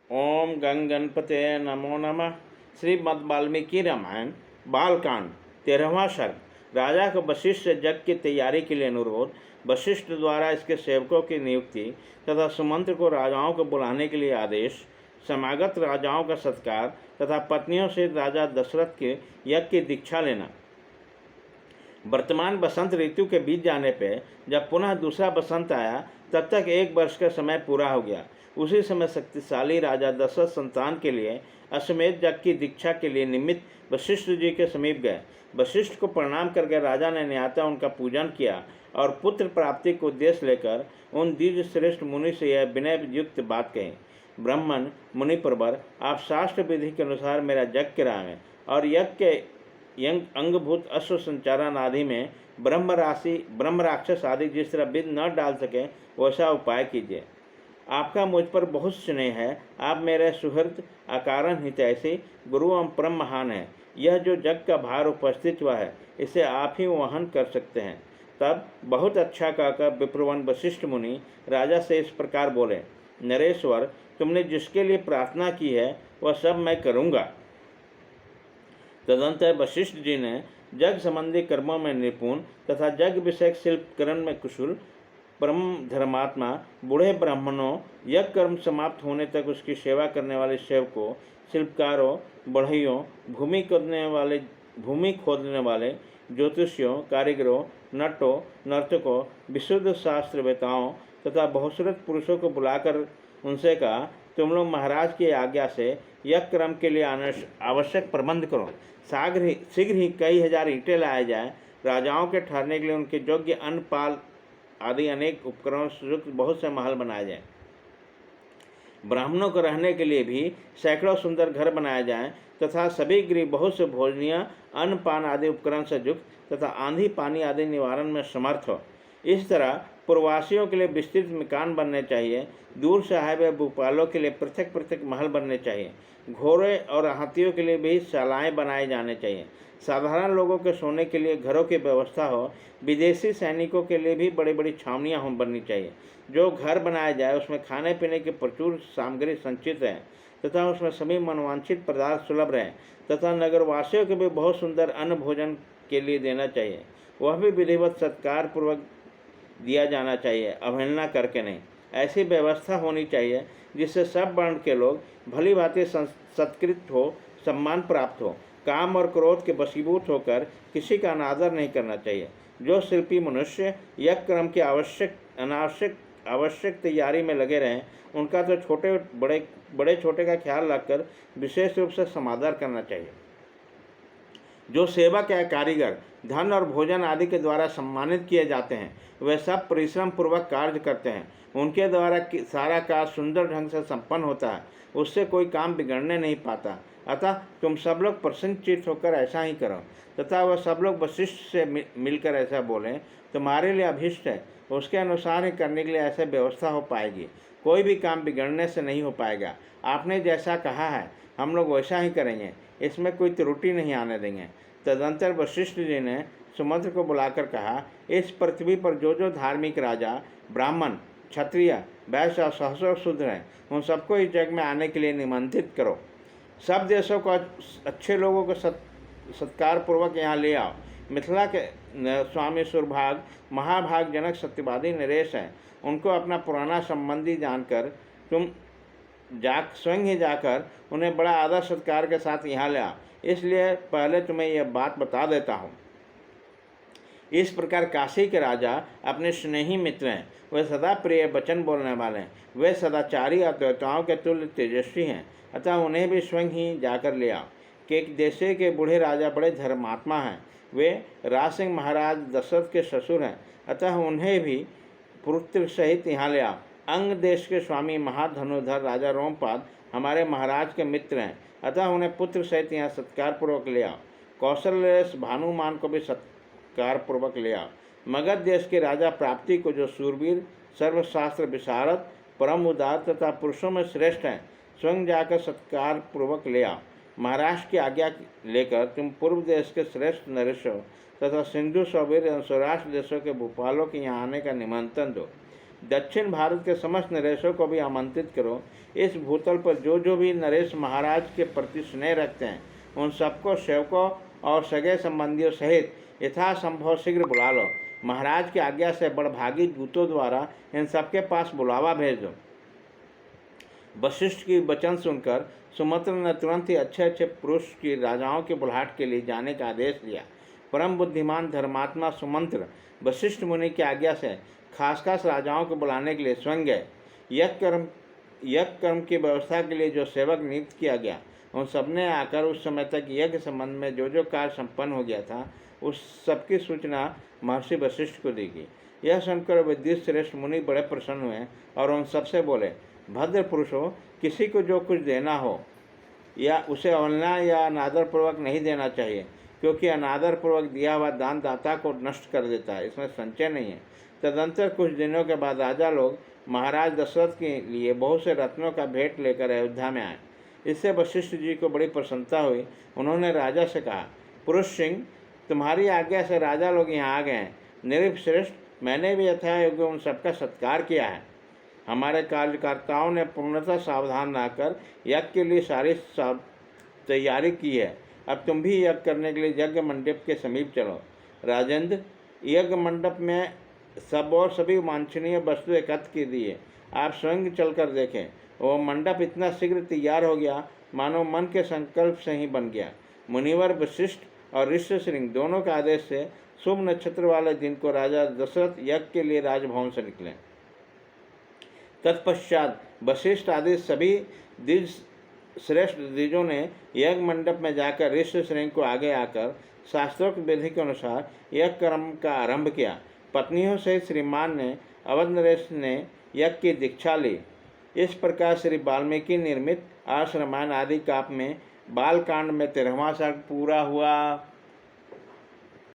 ओम गंग गणपते नमो नमः। श्रीमद् वाल्मीकि रामायण बालकांड 13वां सर्ग। राजा को वशिष्ठ से यज्ञ की तैयारी के लिए अनुरोध। वशिष्ठ द्वारा इसके सेवकों की नियुक्ति तथा सुमंत्र को राजाओं को बुलाने के लिए आदेश। समागत राजाओं का सत्कार तथा पत्नियों से राजा दशरथ के यज्ञ की दीक्षा लेना। वर्तमान बसंत ऋतु के बीत जाने पर जब पुनः दूसरा बसंत आया तब तक 1 वर्ष का समय पूरा हो गया। उसी समय शक्तिशाली राजा दशरथ संतान के लिए अश्वमेध यज्ञ की दीक्षा के लिए निमित्त वशिष्ठ जी के समीप गए। वशिष्ठ को प्रणाम करके राजा ने न्यायतः उनका पूजन किया और पुत्र प्राप्ति को उद्देश्य लेकर उन द्विज श्रेष्ठ मुनि से यह विनय युक्त बात कही। ब्राह्मण मुनि प्रवर, आप शास्त्र विधि के अनुसार मेरा यज्ञ कराएं और यज्ञ के अंगभूत अश्व संचारण आदि में ब्रह्म राक्षस आदि जिस तरह विघ्न न डाल सके वैसा उपाय कीजिए। आपका मुझ पर बहुत स्नेह है। आप मेरे सुहृद अकारण हितैषी गुरु एवं परम महान है। यह जो जग का भार उपस्थित हुआ है इसे आप ही वहन कर सकते हैं। तब बहुत अच्छा कहकर विप्रवन वशिष्ठ मुनि राजा से इस प्रकार बोले, नरेश्वर, तुमने जिसके लिए प्रार्थना की है वह सब मैं करूँगा। तदंतर वशिष्ठ जी ने जग संबंधी कर्मों में निपुण तथा जग विषयक शिल्पकरण में कुशल परम धर्मात्मा बूढ़े ब्राह्मणों, यज्ञ कर्म समाप्त होने तक उसकी सेवा करने वाले सेवकों, शिल्पकारों, बढ़इयों, भूमि खोदने वाले ज्योतिषियों, कारीगरों, नटों, नर्तकों, विशुद्ध शास्त्रवेताओं तथा बहुश्रुत पुरुषों को बुलाकर उनसे कहा, तुम लोग महाराज की आज्ञा से यज्ञ क्रम के लिए आवश्यक प्रबंध करो। शीघ्र ही कई हजार ईंटें लाए जाए। राजाओं के ठहरने के लिए उनके योग्य अन्न पाल आदि अनेक उपकरणों से युक्त बहुत से महल बनाए जाएं। ब्राह्मणों को रहने के लिए भी सैकड़ों सुंदर घर बनाए जाएं तथा सभी गृह बहुत से भोजनीय अन्न पान आदि उपकरण से युक्त तथा आंधी पानी आदि निवारण में समर्थ हो। इस तरह पूर्ववासियों के लिए विस्तृत मकान बनने चाहिए। दूर से आए हुए भूपालों के लिए पृथक पृथक महल बनने चाहिए। घोड़े और हाथियों के लिए भी शालाएँ बनाए जाने चाहिए। साधारण लोगों के सोने के लिए घरों की व्यवस्था हो। विदेशी सैनिकों के लिए भी बड़ी बड़ी छावनियाँ बननी चाहिए। जो घर बनाया जाए उसमें खाने पीने की प्रचुर सामग्री संचित है तथा उसमें सभी मनोवांछित पदार्थ सुलभ रहें तथा नगरवासियों को भी बहुत सुंदर अन्न भोजन के लिए देना चाहिए। वह भी विधिवत सत्कार पूर्वक दिया जाना चाहिए, अवहेलना करके नहीं। ऐसी व्यवस्था होनी चाहिए जिससे सब वर्ण के लोग भली भांति सत्कृत हो, सम्मान प्राप्त हो। काम और क्रोध के वशीभूत होकर किसी का अनादर नहीं करना चाहिए। जो शिल्पी मनुष्य यज्ञ क्रम की आवश्यक तैयारी में लगे रहें उनका तो बड़े छोटे का ख्याल रखकर विशेष रूप से समादर करना चाहिए। जो सेवक या कारीगर धन और भोजन आदि के द्वारा सम्मानित किए जाते हैं वे सब परिश्रम पूर्वक कार्य करते हैं। उनके द्वारा सारा कार्य सुंदर ढंग से संपन्न होता है। उससे कोई काम बिगड़ने नहीं पाता। अतः तुम सब लोग प्रसन्नचित्त होकर ऐसा ही करो। तथा वह सब लोग वशिष्ठ से मिलकर ऐसा बोलें, तुम्हारे लिए अभीष्ट है उसके अनुसार ही करने के लिए ऐसे व्यवस्था हो पाएगी। कोई भी काम बिगड़ने से नहीं हो पाएगा। आपने जैसा कहा है हम लोग वैसा ही करेंगे, इसमें कोई त्रुटि नहीं आने देंगे। तदंतर वशिष्ठ जी ने सुमंत्र को बुलाकर कहा, इस पृथ्वी पर जो जो धार्मिक राजा, ब्राह्मण, क्षत्रिय, वैश्य और सहस्र शूद्र हैं उन सबको इस जग में आने के लिए निमंत्रित करो। सब देशों को अच्छे लोगों को सत्कार पूर्वक यहाँ ले आओ। मिथिला के स्वामी सुरभाग, महाभाग जनक सत्यवादी नरेश हैं। उनको अपना पुराना संबंधी जानकर तुम स्वयं ही जाकर उन्हें बड़ा आदर सत्कार के साथ यहाँ ले आओ। इसलिए पहले तुम्हें यह बात बता देता हूँ। इस प्रकार काशी के राजा अपने स्नेही मित्र हैं। वे सदा प्रिय वचन बोलने वाले हैं। वे सदाचारी और देवताओं के तुल्य तेजस्वी हैं। अतः उन्हें भी स्वयं ही जाकर ले आओ। कि देश के बूढ़े राजा बड़े धर्मात्मा हैं। वे राज सिंह महाराज दशरथ के ससुर हैं। अतः उन्हें भी पुत्र सहित यहाँ ले आओ। अंग देश के स्वामी महाधनुधर राजा रोमपाद हमारे महाराज के मित्र हैं। अतः उन्हें पुत्र सहित यहाँ सत्कारपूर्वक ले आओ। कौशल्य भानुमान को भी सत्कारपूर्वक ले आओ। मगध देश के राजा प्राप्ति को जो सूरवीर, सर्वशास्त्र विशारद, परम उदार तथा पुरुषों में श्रेष्ठ हैं, स्वयं जाकर सत्कारपूर्वक ले आओ। महाराष्ट्र की आज्ञा लेकर तुम पूर्व देश के श्रेष्ठ नरेशों तथा सिंधु सौवीर एवं सौराष्ट्र देशों के भूपालों के यहाँ आने का निमंत्रण दो। दक्षिण भारत के समस्त नरेशों को भी आमंत्रित करो। इस भूतल पर जो भी नरेश महाराज के प्रति स्नेह रखते हैं उन सबको सेवकों और सगे संबंधियों सहित यथासंभव शीघ्र बुला लो। महाराज की आज्ञा से बड़भागी दूतों द्वारा इन सबके पास बुलावा भेज दो। वशिष्ठ की वचन सुनकर सुमंत्र ने तुरंत ही अच्छे अच्छे पुरुष की राजाओं की बुलाहट के लिए जाने का आदेश दिया। परम बुद्धिमान धर्मात्मा सुमंत्र वशिष्ठ मुनि की आज्ञा से खास राजाओं को बुलाने के लिए स्वयं गए। यज्ञ कर्म की व्यवस्था के लिए जो सेवक नियुक्त किया गया उन सबने आकर उस समय तक यज्ञ संबंध में जो कार्य संपन्न हो गया था उस सबकी सूचना महर्षि वशिष्ठ को दी गई। यह सुनकर विद्युत श्रेष्ठ मुनि बड़े प्रसन्न हुए और उन सबसे बोले, भद्र पुरुषों, किसी को जो कुछ देना हो या उसे अवहेलना या अनादरपूर्वक नहीं देना चाहिए, क्योंकि अनादरपूर्वक दिया हुआ दान दाता को नष्ट कर देता है, इसमें संचय नहीं है। तदंतर कुछ दिनों के बाद राजा लोग महाराज दशरथ के लिए बहुत से रत्नों का भेंट लेकर अयोध्या में आए। इससे वशिष्ठ जी को बड़ी प्रसन्नता हुई। उन्होंने राजा से कहा, पुरुष सिंह, तुम्हारी आज्ञा से राजा लोग यहाँ आ गए हैं। नृपश्रेष्ठ, मैंने भी यथायोग्य उन सबका सत्कार किया है। हमारे कार्यकर्ताओं ने पूर्णतः सावधान रहकर यज्ञ के लिए सारी तैयारी की है। अब तुम भी यज्ञ करने के लिए यज्ञ मंडप के समीप चलो। राजेंद्र, यज्ञ मंडप में सब और सभी वांछनीय वस्तु एकत्र की दी है। आप स्वयं चलकर देखें। वो मंडप इतना शीघ्र तैयार हो गया मानो मन के संकल्प से ही बन गया। मुनिवर वशिष्ठ और ऋष्यशृंग दोनों के आदेश से शुभ नक्षत्र वाले दिन को राजा दशरथ यज्ञ के लिए राजभवन से निकले। तत्पश्चात वशिष्ठ आदि सभी द्विज श्रेष्ठ द्विजों ने यज्ञ मंडप में जाकर ऋष्यशृंग को आगे आकर शास्त्रोक्त विधि के अनुसार यज्ञ कर्म का आरंभ किया। पत्नियों से श्रीमान ने अवध नरेश ने यज्ञ की दीक्षा ली। इस प्रकार श्री वाल्मीकि निर्मित आर्ष रामायण आदि काव्य में बालकांड में 13वां सर्ग पूरा हुआ।